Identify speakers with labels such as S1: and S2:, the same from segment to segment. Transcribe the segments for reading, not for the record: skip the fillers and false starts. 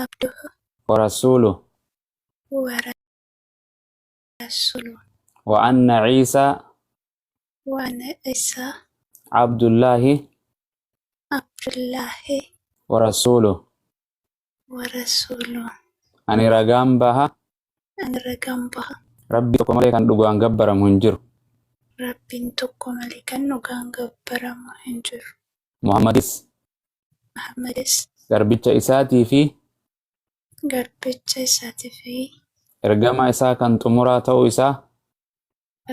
S1: عبده
S2: ورسوله
S1: ورسوله
S2: وأن عيسى
S1: وأن عيسى
S2: عبد الله
S1: عبد الله
S2: ورسوله
S1: ورسوله
S2: أني رقم بها
S1: أن رقم بها
S2: ربي تقوم عليك أن دقوان قبر منجر
S1: ربي تقوم عليك أن قبر منجر محمدس
S2: garbicha isaatii fi
S1: garbicha isaati fi
S2: ergama isaa kan xumuraa ta'uu isaa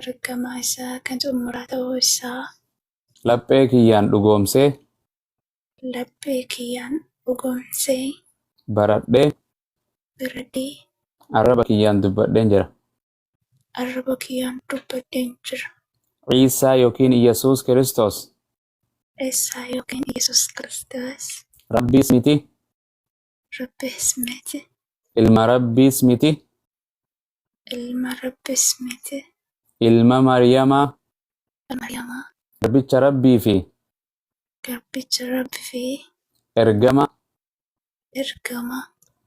S1: ergama isaa kan xumuraa ta'uu isaa
S2: laphee kiyyaan dhugoomsee baradhee arraba kiyyaan dubbadheen jira. Ciisaa yookiin Iyesuus Kiristoos Rabbiis miti, ilma Rabbiis miti, ilma Maryamaa garbicha Rabbii fi ergama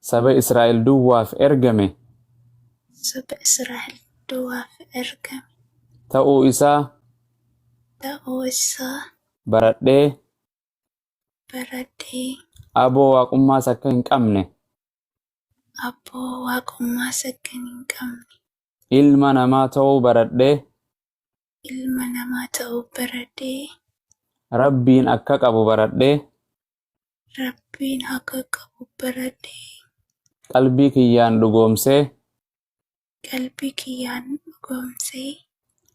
S2: saba Israa'el duwwaaf ergame ta'uu isaa baradhee aboo waaqummaas akka hin qabne ilma namaa ta'uu baradhee Rabbiin akka qabu baradhee qalbii kiyyaan dhugoomsee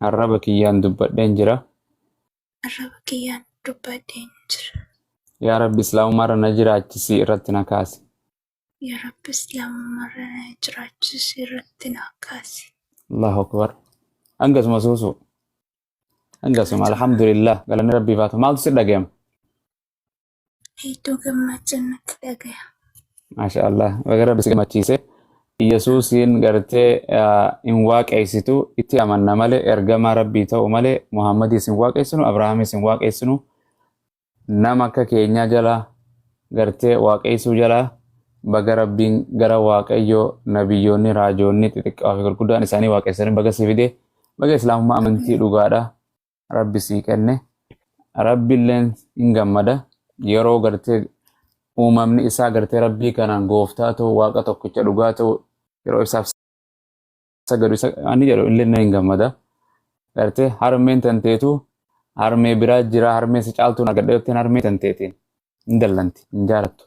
S2: arraba kiyyaan dubbadheen jira. Yaa Rabbi Islaamummaarra na jiraachisii irratti na kaasi. Allahu Akbar. Hangasuma suusu. Hangasuma alhamdulillah. Galanni Rabbii baatu. Maaltu si dhaga'ama? Masha Allah. Baga Rabbi si gammachiise. Iyesuusiin gartee hin waaqeessitu itti amanna malee ergamaa Rabbii ta'u malee Muhammadiis hin waaqeessinu Abrahaamis hin waaqeessinu nama akka keenyaa jala gartee waaqeessuu jala baga Rabbiin gara Waaqayyoo nabiyyoonni raajoonni xixiqqaa fi gurguddaan isaanii waaqeessanii baga si fide baga Islaamummaa amantii dhugaadha Rabbi sii kenne Rabbiilleen hin gammada yeroo gartee uumamni isaa gartee Rabbii kanaan gooftaa ta'u waaqa tokkicha dhugaa ta'u yeroo isaaf sagadu ani jedhu illee hin gammada gartee harmeen tanteetu harmee biraa jira harmee si caaltuun argadheettiin harmee tanteetiin hin dallanti hin jaalattu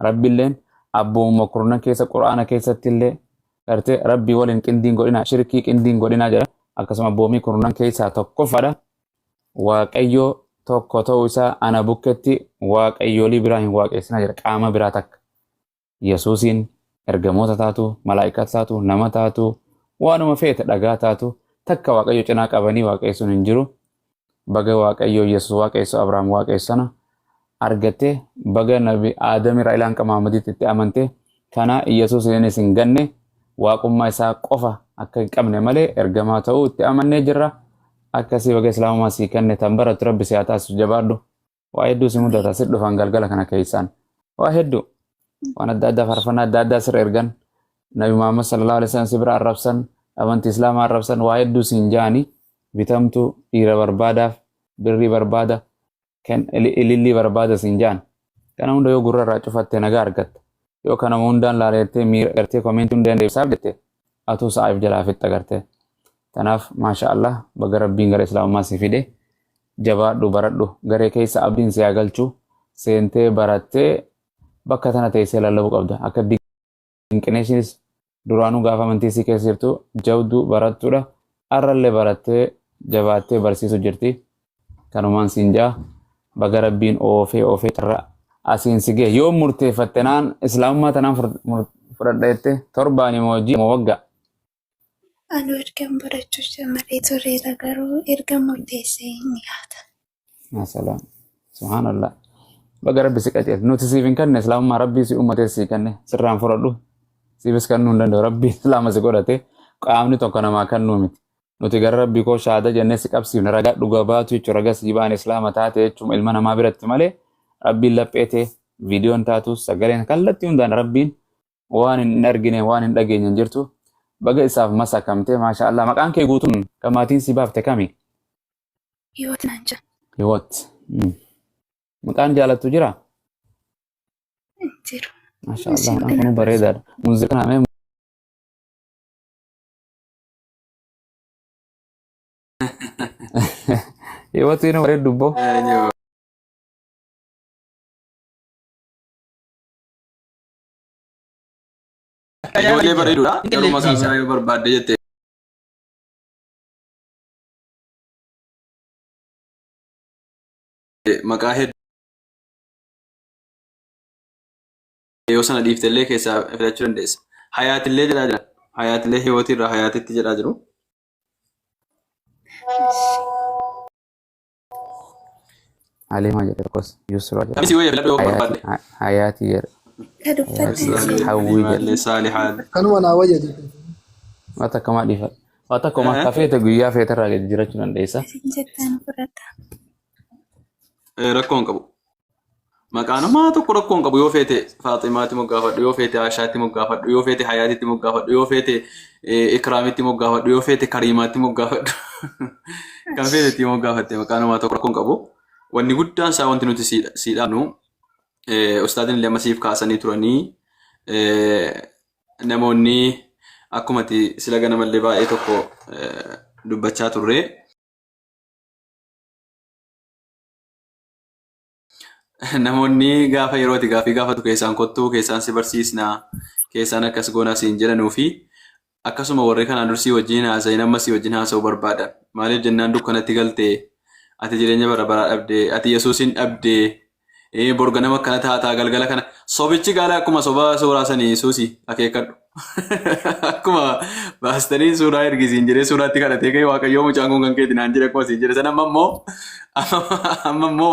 S2: Rabbiilleen abboomma kurna keessa Qur'aana keessatti illee gartee Rabbii waliin qindiin godhina shirkii qindiin godhina jedha akkasuma abboomii kurnan keessaa tokkoffaadha Waaqayyoo tokko ta'uu isaa ana bukketti waaqayyoolii biraa hin waaqessina jedha qaama biraa takka Yesuusiin ergamoota taatu malaa'ikata taatu nama taatu waanuma feete dhagaa taatu takka waaqayyo cinaa qabanii waaqessuun hin jiru baga waaqayyo Yesuus waaqessu Abrahaam waaqessana argatte baga nabi Aadam irraa ilaan Muhammaditti itti amante kana Yesuusiinis hin ganne waaqummaa isaa qofa akka hin qabne malee ergamaa ta'uu itti amannee jirra. Akkasii baga Islaamummaa sii kenne tan barattu Rabbi si haa taasisu jabaadhu waa hedduu si mudata si dhufan galgala kana keessaan waa hedduu waan adda addaa faarfannaa adda addaa sirra ergan Nabi Muhammad sallallahu alaihi wasallam si bira arrabsan amantii Islaamaa arrabsan waa hedduu siin jaani bitamtu dhiira barbaadaaf birrii barbaada kan ilillii barbaada siin jaan kana hunda yoo gurra irraa cufatte nagaa argatta yoo kana hundaan laaleettee miira gartee koomeentii hundaan deebisaaf jette atuu sa'aaf jalaa fitta gartee. Kanaaf maasha Allah baga Rabbiin gara Islaamummaa si fide jabaadhu baradhu garee keessa abdiin si galchu seentee barattee bakka tana teessee lallabuu qabda akka dinqineeshinis duraanuu gaafa amantii si keessa jirtu jabduu barattuudha arrallee barattee jabaattee barsiisu jirti kanumaan siin jaa baga Rabbiin oofee carraa asiin si gee yoo murteeffatte naan Islaamummaa tanaan fudhadheette torbaanii moojii waggaa.
S1: Anu erga barachuu jalqabee tureera garuu erga murteessee ni yaada.
S2: Masalaam. Subhanallah. Baga Rabbi si qaceelche. Nuti siif hin kenne Islaamummaa Rabbii si uummatee si kenne sirraan fudhadhu. Siifis kennuu hin danda'u. Rabbi Islaama si godhate qaamni tokko namaa kennuu miti. Nuti gara Rabbii koo shahaada jennee si qabsiifne ragaa dhugaa baatu jechuun ragaa si baan Islaama taate jechuun ilma namaa biratti malee Rabbiin lapheete viidiyoon taatu sagaleen kallattii hundaan Rabbiin waan hin argine waan hin dhageenye jirtu baga isaaf masakamte maashaallah maqaan kee guutuun kamaatiin si baafte kami
S1: Hiwoot naan jedha.
S2: Hiwoot maqaan jaalattu jira
S1: Hin jiru.
S2: maashaallah maqaan kun bareedaadha muuziqaa mee Hiwoot inni bareedu dubbo
S3: Ijoollee bareeduudha. Garuu maqaan isaa yoo barbaadde jettee. Maqaa hedduu yoo sana dhiiftellee keessaa filachuu dandeessa. Hayaatillee jedhaa jira. Hayaatillee Hiwoot irraa Hayaatitti jedhaa jiru.
S2: Alimaa jedhe tokkos Yusraa jedhe
S3: Kamisii wayyaa filadhu yoo barbaadde.
S2: Hayaatii jedhe
S1: Ka dubbatte
S2: hawwii jedhe
S3: Saalihaan.
S4: kanuma naa wayya jedhe.
S2: waan takkamaa dhiifadha waan takkumaa akka feete guyyaa feeterraa gadi jirachuu dandeessa
S1: isin jettaan fudhata.
S3: Rakkoo hin qabu. Maqaa namaa tokko rakkoo hin qabu yoo feete Faaximaatti moggaafadhu yoo feete Aashaatti moggaafadhu yoo feete Hayaatitti moggaafadhu yoo feete Ikraamitti moggaafadhu yoo feete Kariimaatti moggaafadhu kan feetetti moggaafatte maqaa namaa tokko rakkoo hin qabu. Wanni guddaan isaa wanti nuti siidhaanu ustaadin illee ammasiif kaasanii turanii namoonni akkumatti sila ganamallee baay'ee tokko dubbachaa turre. Namoonni gaafa yerooti gaafii gaafatu keessaan kottuu keessaan si barsiisnaa keessaan akkas goonaa siin jedhanuu fi akkasuma warri kanaan dursii wajjin haasa'in amma si wajjin haasa'uu barbaadan. Maaliif jennaan dukkanatti galtee ati jireenya bara baraa dhabdee ati Yesuusin dhabdee borga nama akkana taataa galgala kana sobichi gaala akkuma soba suuraa sanii Yesuusi akeekkadhu. Akkuma baastanii suuraa ergisiin jedhee suuraatti kadhatee ka'e Waaqayyoo mucaan kun kan keeti naan jedhe akkuma siin jedhe sana amma immoo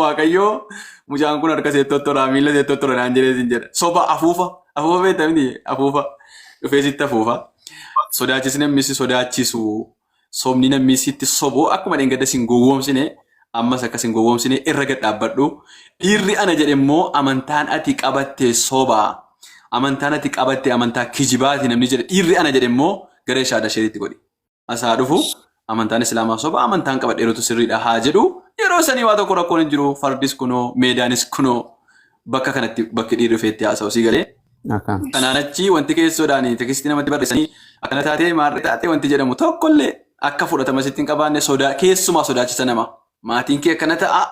S3: Waaqayyoo mucaan kun harka seettottoraa miila seettottora naan jedhee siin jedhe soba afuufa beektamni afuufa dhufee sitti afuufa sodaachisni namni si sodaachisu sobni namni sitti sobu akkuma dheengadda siin gowwoomsine ammas akkas hin gowwoomsine irra gad dhaabbadhu dhiirri ana jedhe immoo amantaan ati qabatte soba amantaan ati qabatte amantaa kijibaati namni jedhe dhiirri ana jedhe immoo gara shaada shiriitti godhi asaa dhufu amantaan islaamaa soba amantaan qabadheerotu sirriidha haa jedhu yeroo sanii waa tokko rakkoon hin jiru fardis kunoo meedaanis kunoo bakka kanatti bakki dhiirri feetti haasa'u sii galee. Kanaan achi wanti keessoodhaan tekstii namatti barreessanii akkana taatee maarree taatee wanti jedhamu tokkollee akka fudhatama sitti hin qabaanne keessumaa sodaachisa nama. Maatiin kee akkana ta'a,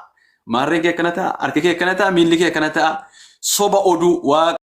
S3: maarreen kee akkana ta'a, harki kee akkana ta'a, miilli kee akkana ta'a, soba oduu waa